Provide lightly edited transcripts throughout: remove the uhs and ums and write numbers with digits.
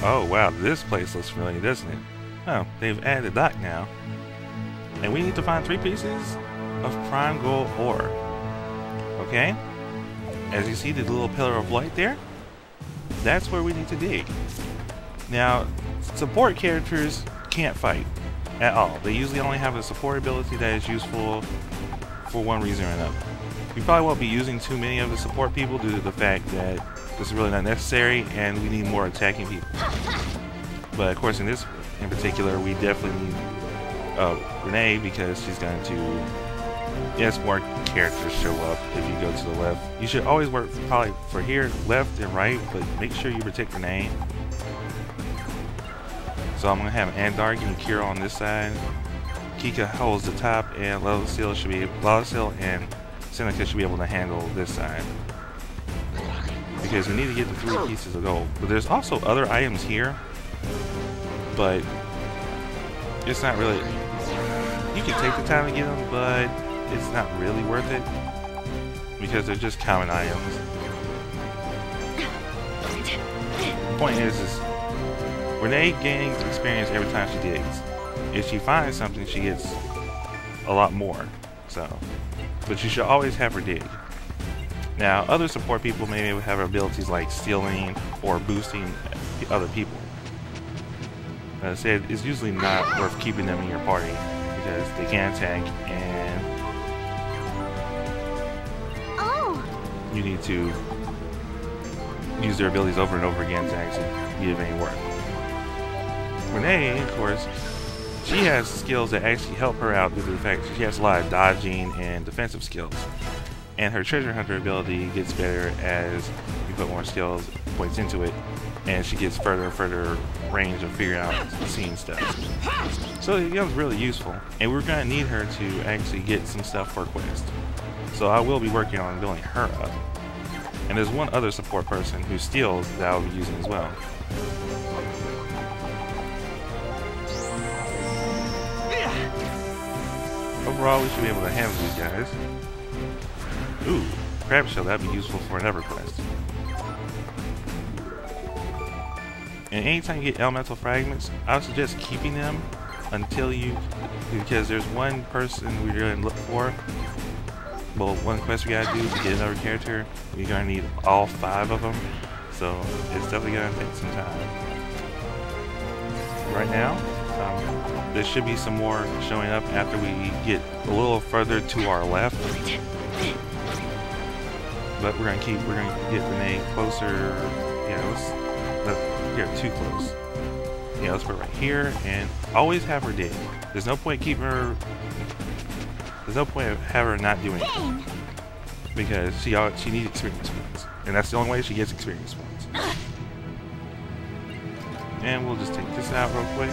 Oh wow, this place looks familiar, doesn't it? Oh, they've added a dock now. And we need to find 3 pieces of prime gold ore. Okay? As you see the little pillar of light there, that's where we need to dig. Now, support characters can't fight at all. They usually only have a support ability that is useful for one reason or another. We probably won't be using too many of the support people due to the fact that this is really not necessary and we need more attacking people. But of course in this in particular we definitely need Rene, because she's going to, yes, more characters show up if you go to the left. You should always work probably for here, left and right, but make sure you protect Rene. So I'm going to have Andar and Kira on this side. Kika holds the top, and Lalasil and Seneca should be able to handle this side. Because we need to get the 3 pieces of gold. But there's also other items here, but it's not really... You can take the time to get them, but it's not really worth it because they're just common items. The point is Rene gains experience every time she digs. If she finds something, she gets a lot more. So, but you should always have her dig. Now, other support people may have abilities like stealing or boosting other people. As I said, it's usually not worth keeping them in your party because they can attack, and you need to use their abilities over and over again to actually give any work. Rene, of course, she has skills that actually help her out due to the fact that she has a lot of dodging and defensive skills. And her treasure hunter ability gets better as you put more skills points into it, and she gets further and further range of figuring out seeing stuff. So it becomes really useful, and we're going to need her to actually get some stuff for quest. So I will be working on building her up. And there's one other support person who steals that I'll be using as well. Overall, we should be able to handle these guys. Ooh, crab shell, that'd be useful for another quest. And anytime you get elemental fragments, I would suggest keeping them until you, because there's one person we're going to look for. Well, one quest we gotta do to get another character, we're gonna need all 5 of them. So it's definitely gonna take some time. Right now, there should be some more showing up after we get a little further to our left. But we're gonna get Rene closer. Yeah, here, too close. Yeah, let's put it right here, and always have her dig. There's no point keeping her. There's no point of having her not doing anything because she needs experience points, and that's the only way she gets experience points. And we'll just take this out real quick.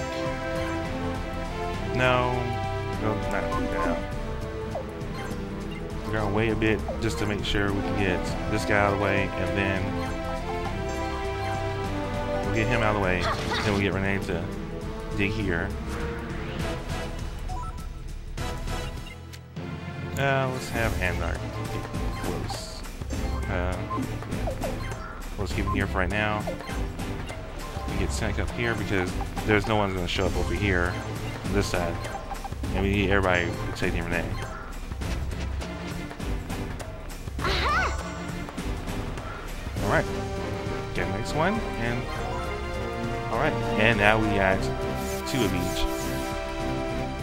No, not do that. We're gonna wait a bit just to make sure we can get this guy out of the way, and then we'll get him out of the way. Then we'll get Rene to dig here. Let's have Andar get close. Let's keep him here for right now. We get Seneca up here because there's no one's going to show up over here on this side. And we need everybody protecting Rene. Alright. Okay, next one. And alright. And now we got 2 of each.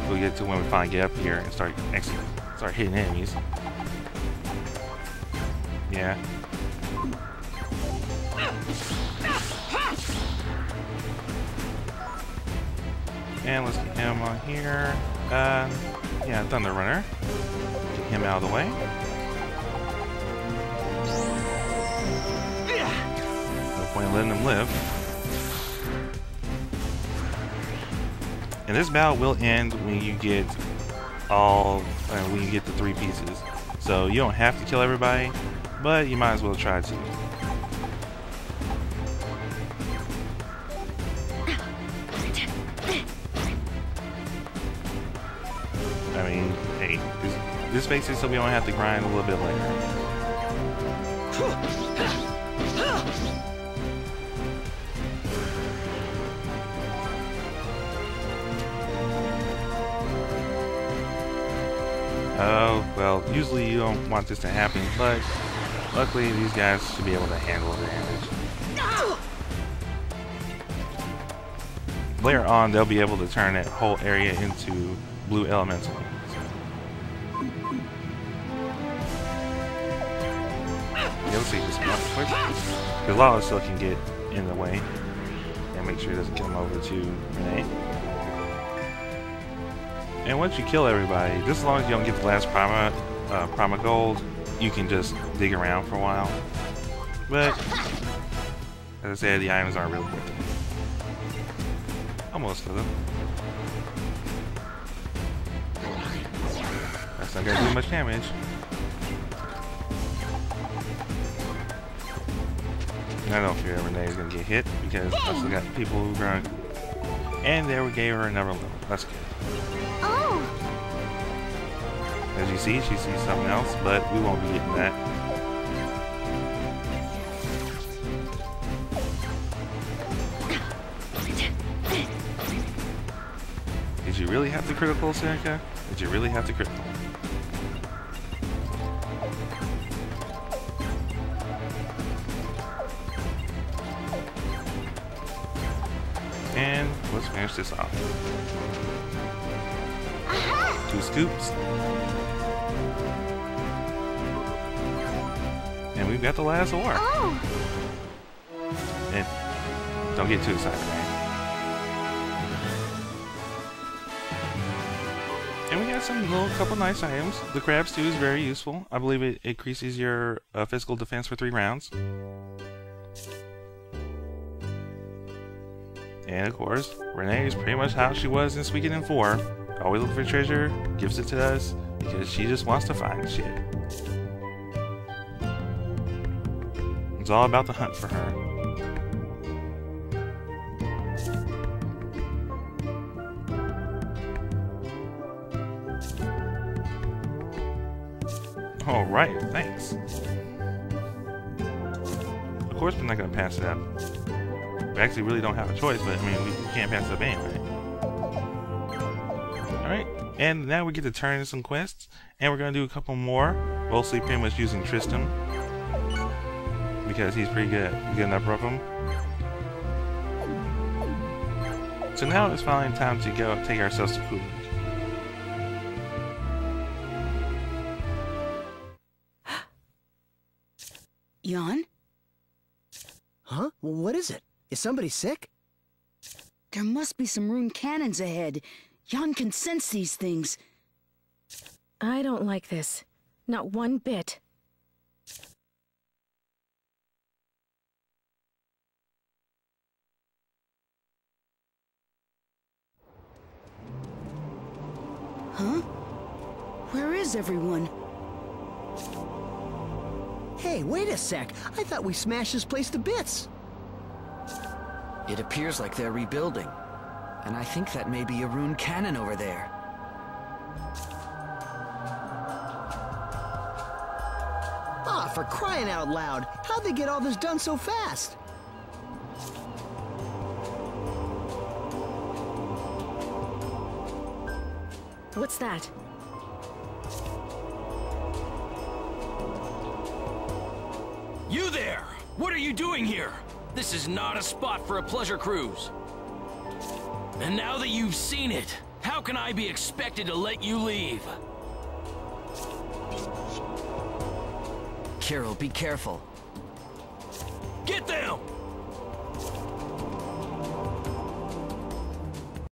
We'll get to when we finally get up here and start hitting enemies. Yeah. And let's get him on here. Yeah, Thunder Runner. Get him out of the way. No point in letting him live. And this battle will end when you get when you get the 3 pieces. So you don't have to kill everybody, but you might as well try to. I mean, hey, this makes it so we don't have to grind a little bit later. Oh, well, usually you don't want this to happen, but luckily these guys should be able to handle the damage. Later on, they'll be able to turn that whole area into blue elemental. Yeah, let's see this real quick. Because Lala still can get in the way. And make sure it doesn't come over to Rene. And once you kill everybody, just as long as you don't get the last Prima Gold, you can just dig around for a while. But, as I said, the items aren't really worth it. Almost of them. That's not gonna do much damage. I don't fear Rene is gonna get hit because I still got people who run. And there we gave her another level. That's good. Oh. As you see, she sees something else, but we won't be getting that. Did you really have to critical, Serica? Did you really have to critical? And let's finish this off. Aha! 2 scoops. And we've got the last ore. Oh. And don't get too excited, man. And we got some couple nice items. The crab stew is very useful. I believe it increases your physical defense for 3 rounds. And of course, Rene is pretty much how she was in Suikoden 4. Always looking for treasure, gives it to us, because she just wants to find shit. It's all about the hunt for her. Alright, thanks. Of course we're not going to pass it up. We actually really don't have a choice, but I mean, we can't pass it up anyway. Alright, and now we get to turn in some quests, and we're going to do a couple more, mostly pretty much using Tristan, because he's pretty good at getting up of them. So now it's finally time to go take ourselves to food. Jan? Huh? What is it? Is somebody sick? There must be some rune cannons ahead. Jan can sense these things. I don't like this. Not one bit. Huh? Where is everyone? Hey, wait a sec. I thought we smashed this place to bits. It appears like they're rebuilding. And I think that may be a rune cannon over there. Ah, for crying out loud. How'd they get all this done so fast? What's that? You there! What are you doing here? This is not a spot for a pleasure cruise. And now that you've seen it, how can I be expected to let you leave? Kirill, be careful. Get them!